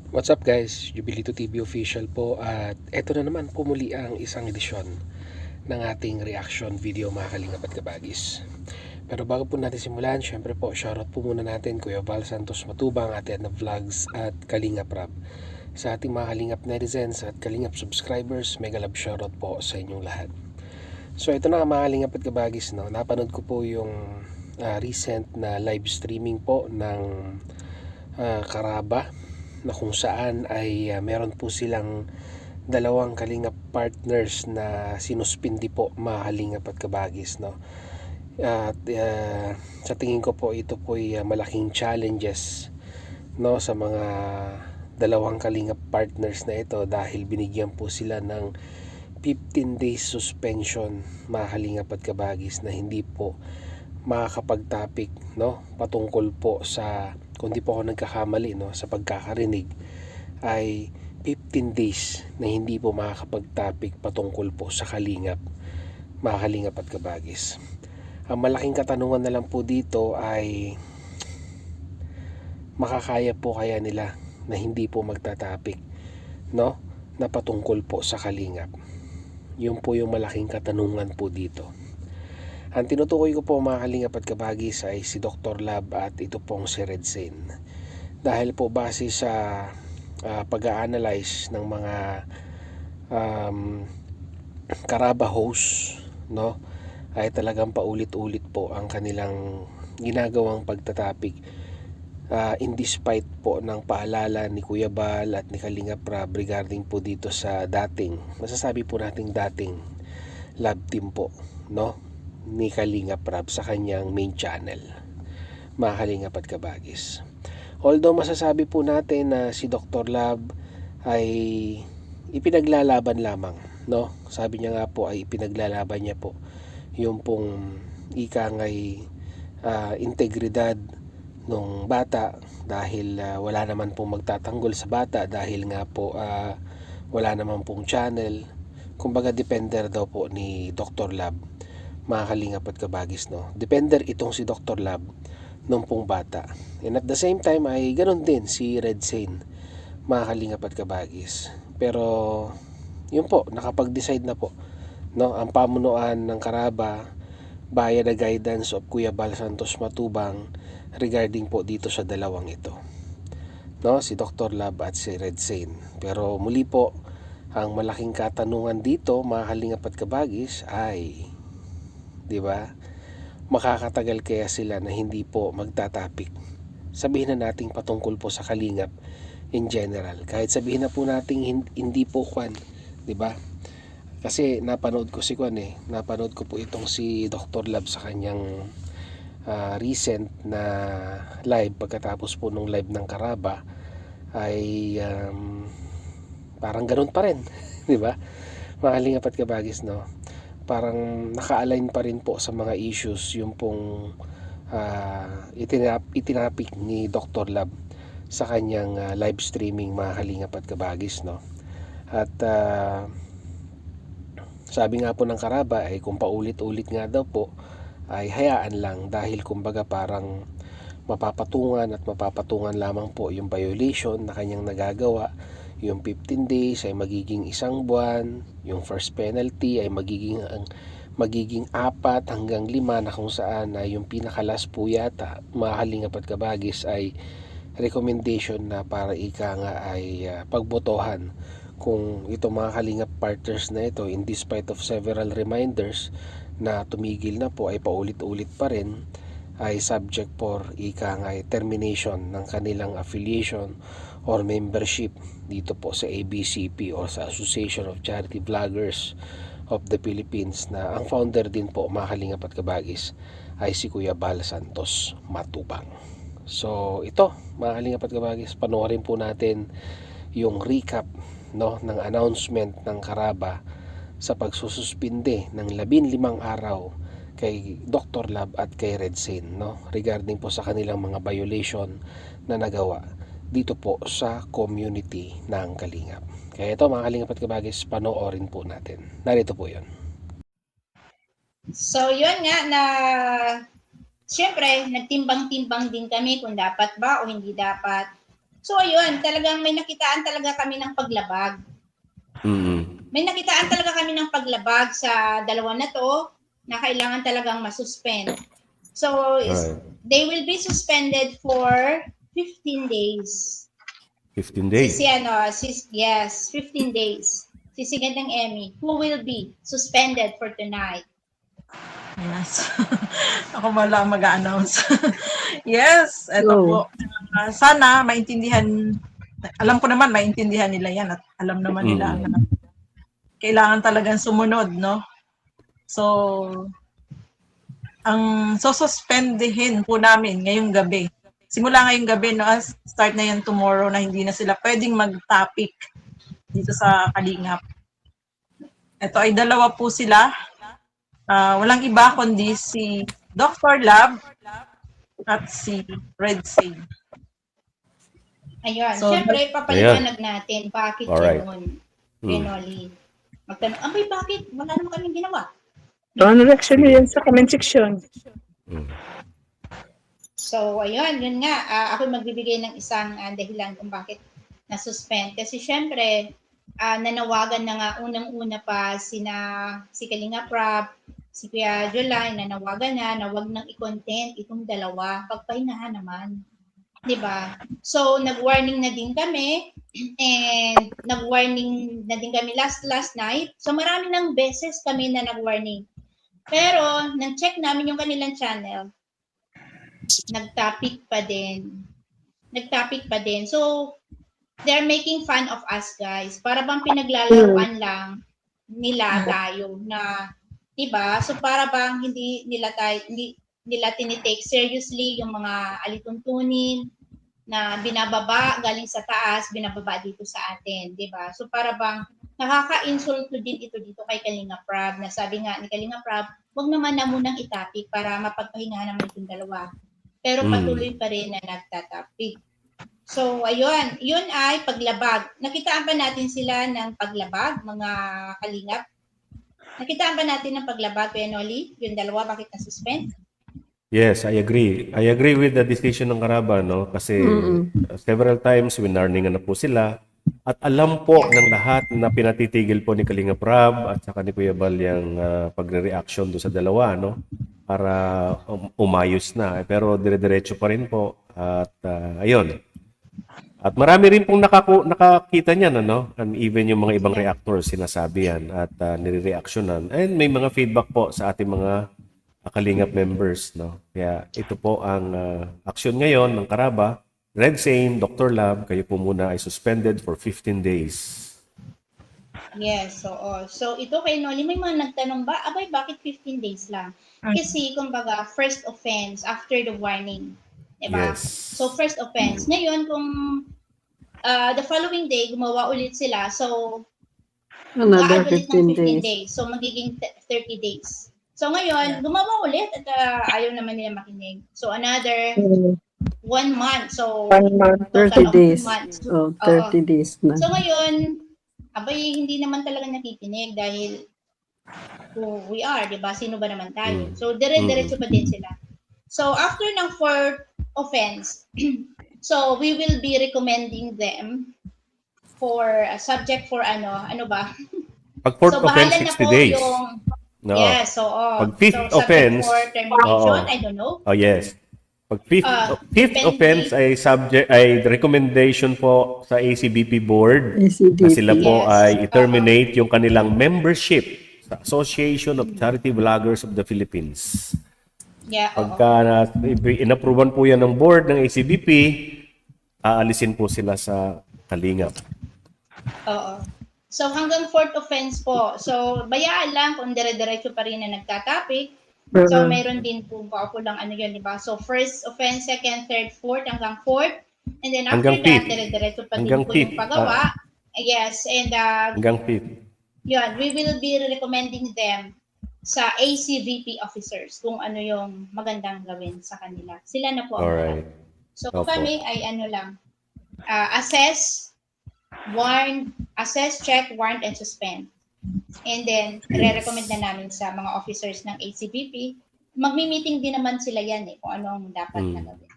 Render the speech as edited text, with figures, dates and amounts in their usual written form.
What's up guys, Jubilito TV official po at eto na naman po muli ang isang edisyon ng ating reaction video mga kalingap at kabagis. Pero bago po natin simulan, syempre po shoutout po muna natin Kuya Val Santos Matubang, Ate Edna Vlogs at Kalingap Rab. Sa ating mga Kalingap netizens at Kalingap subscribers, mega love shoutout po sa inyong lahat. So ito na mga Kalingap at kabagis, no? Napanood ko po yung recent na live streaming po ng Karaba, na kung saan ay meron po silang dalawang kalingap partners na sinuspindi po mga kalingap at kabagis, no? At sa tingin ko po ito po ay malaking challenges, no, sa mga dalawang kalingap partners na ito dahil binigyan po sila ng 15 days suspension mga kalingap at kabagis na hindi po makakapag-topic, no, patungkol po sa, kung di po ako nagkakamali, no, sa pagkakarinig ay 15 days na hindi po makakapag-topic patungkol po sa kalingap, mga kalingap at kabagis. Ang malaking katanungan na lang po dito ay makakaya po kaya nila na hindi po magta-topic, no, na patungkol po sa kalingap. Yun po yung malaking katanungan po dito. Ang tinutukoy ko po mga kalingap at kabagis ay si Dr. Lab at ito pong si Red Sen. Dahil po base sa pag-a-analyze ng mga Karaba host, no, ay talagang paulit-ulit po ang kanilang ginagawang pagtatapik, in despite po ng paalala ni Kuya Bal at ni Kalingap Rab regarding po dito sa dating, masasabi po nating dating lab team po, no, ni Kalingap Rab sa kanyang main channel, mga Kalingap at kabagis. Although masasabi po natin na si Dr. Lab ay ipinaglalaban lamang, no? Sabi niya nga po ay ipinaglalaban niya po yung pong ika ngay integridad nung bata dahil wala naman pong magtatanggol sa bata dahil nga po wala naman pong channel. Kumbaga depender daw po ni Dr. Lab, mga kalingap at kabagis, no? Depender itong si Dr. Lab nung pong bata. And at the same time ay ganun din si Red Sane, mga kalingap at kabagis. Pero yun po, nakapag-decide na po, no, ang pamunuan ng Karaba via the guidance of Kuya Bal Santos Matubang regarding po dito sa dalawang ito, no, si Dr. Lab at si Red Sane. Pero muli po, ang malaking katanungan dito mga kalingap at kabagis ay, di ba, makakatagal kaya sila na hindi po magtatapik? Sabihin na nating patungkol po sa kalingap in general. Kahit sabihin na po nating hindi po kwan, 'di ba? Kasi napanood ko si kwan napanood ko po itong si Dr. Lab sa kanyang recent na live pagkatapos po nung live ng Karaba ay parang ganun pa rin, 'di ba? Mga kalingap at kabagis, no? Parang naka-align pa rin po sa mga issues yung pong itinapik ni Dr. Lab sa kanyang live streaming, mga kalingap at kabagis, no? At sabi nga po ng Karaba ay kung paulit-ulit nga daw po ay hayaan lang dahil kumbaga parang mapapatungan lamang po yung violation na kanyang nagagawa. Yung 15 days ay magiging isang buwan, yung first penalty ay magiging 4 hanggang 5 na kung saan na yung pinakalas po yata, mga kalingap at kabagis, ay recommendation na para ika nga ay pagbotohan kung ito mga kalingap partners na ito, in despite of several reminders na tumigil na po, ay paulit-ulit pa rin, ay subject for ika nga termination ng kanilang affiliation or membership dito po sa ABCP or sa Association of Charity Vloggers of the Philippines, na ang founder din po mga kalingap at kabagis ay si Kuya Bal Santos Matubang. So ito mga kalingap at kabagis, panoorin po natin yung recap, no, ng announcement ng Karaba sa pagsususpinde ng 15 araw kay Dr. Lab at kay Red Sane, no, regarding po sa kanilang mga violation na nagawa dito po sa community ng Kalingap. Kaya ito mga Kalingap at kabagis, panoorin po natin. Narito po yun. So, yun nga na siyempre, nagtimbang-timbang din kami kung dapat ba o hindi dapat So ayun, talagang may nakitaan talaga kami ng paglabag. May nakitaan talaga kami ng paglabag sa dalawa na to na kailangan talagang masuspend. So they will be suspended for 15 days. 15 days. Yes, 15 days. Si Gandang Emmy, who will be suspended for tonight. Yes. Ako wala mag-a-announce. Yes, eto po. Sana maintindihan, alam ko naman maintindihan nila yan at alam naman nila na kailangan talagang sumunod, no? So, ang sususpendihin po namin ngayong gabi. Simula ngayong gabi, no, start na yan tomorrow na hindi na sila pwedeng mag-topic dito sa Kalingap. Ito ay dalawa po sila. Walang iba kundi si Dr. Lab at si Red Sage. Ayun, so, syempre papaliwanag natin bakit yun. Renoli. Magtanong, bakit? Wala naman kaming ginawa. Reaction yun sa comment section. So, ayun, yun nga. Ako magbibigay ng isang dahilan kung bakit na-suspend. Kasi syempre, nanawagan na nga unang-una pa si Kalinga Prab, si Kuya July, nanawagan na wag nang i-content itong dalawa. Pagpahingahan naman. Diba? So, nag-warning na din kami and nag-warning na din kami last night. So, marami ng beses kami na nag-warning. Pero, nang-check namin yung kanilang channel, nag-topic pa din. So, they're making fun of us, guys. Para bang pinaglalaruan lang nila tayo na, diba? So, para bang hindi nila tinitake seriously yung mga alituntunin na binababa galing sa taas, binababa dito sa atin, di ba? So para bang nakaka-insulto din ito dito kay Kalinga Prab, na sabi nga ni Kalinga Prab, wag naman na munang itapik para mapagpahingahan naman itong dalawa. Pero patuloy pa rin na nagtatapik. So ayun, yun ay paglabag. Nakitaan pa natin sila ng paglabag, mga kalingap? Nakitaan pa natin ng paglabag, Kuya Noli? Yung dalawa, bakit na-suspend? Yes, I agree. I agree with the decision ng Karaba, no? Kasi several times winarningan na po sila at alam po ng lahat na pinatitigil po ni Kalinga Prab at saka ni Kuya Bal yung pagre-reaction do sa dalawa, no? Para umayos na. Pero dire-diretso pa rin po at ayun. At marami rin pong nakakita niyan, ano? And even yung mga ibang reactors sinasabi yan at nire-reactionan. And may mga feedback po sa ating mga Kalingap members, no? Kaya ito po ang aksyon ngayon ng Karaba. Red Sane, Dr. Lab, kayo po muna ay suspended for 15 days. Yes, so ito kay Noli, may mga nagtanong ba, bakit 15 days lang? Kasi kumbaga first offense after the warning, diba? Yes. So first offense. Ngayon kung the following day gumawa ulit sila, so another ulit 15 ng 15 days. days. So magiging 30 days. So ngayon, gumawa ulit at ayaw naman nila makinig. So another 1 month. So 1 month, 30 days. Months. 30 days na. So ngayon, hindi naman talaga nakikinig dahil who we are, di ba? Sino ba naman tayo? So dire-diretso pa din sila. So after ng 4th offense, so we will be recommending them for a subject for ano ba? Pag 4th offense, 60 days. No. Yes, pag 5th offense, for termination, I don't know. Oh, yes. Pag 5th offense ay recommendation po sa ACBP board na sila po ay i-terminate yung kanilang membership sa Association of Charity Vloggers of the Philippines. Yeah, pagka inapprovean po yan ng board ng ACBP, aalisin po sila sa Kalingap. Oo. So hanggang 4th offense po. So bayaan lang kung dire-diretso pa rin na nagtatapik. So mayroon din po lang ano yun, di ba? So first offense, second, third, fourth, hanggang 4th. And then after that, dire-diretso pa din po yung paggawa. Yes, and hanggang 5th. Yun, we will be recommending them sa ACVP officers kung ano yung magandang gawin sa kanila. Sila na po. Alright. So kami ay ano lang, assess, warn, check, warn, and suspend. And then, re-recommend na namin sa mga officers ng ACBP. Magmi-meeting din naman sila yan kung ano ang dapat na gawin.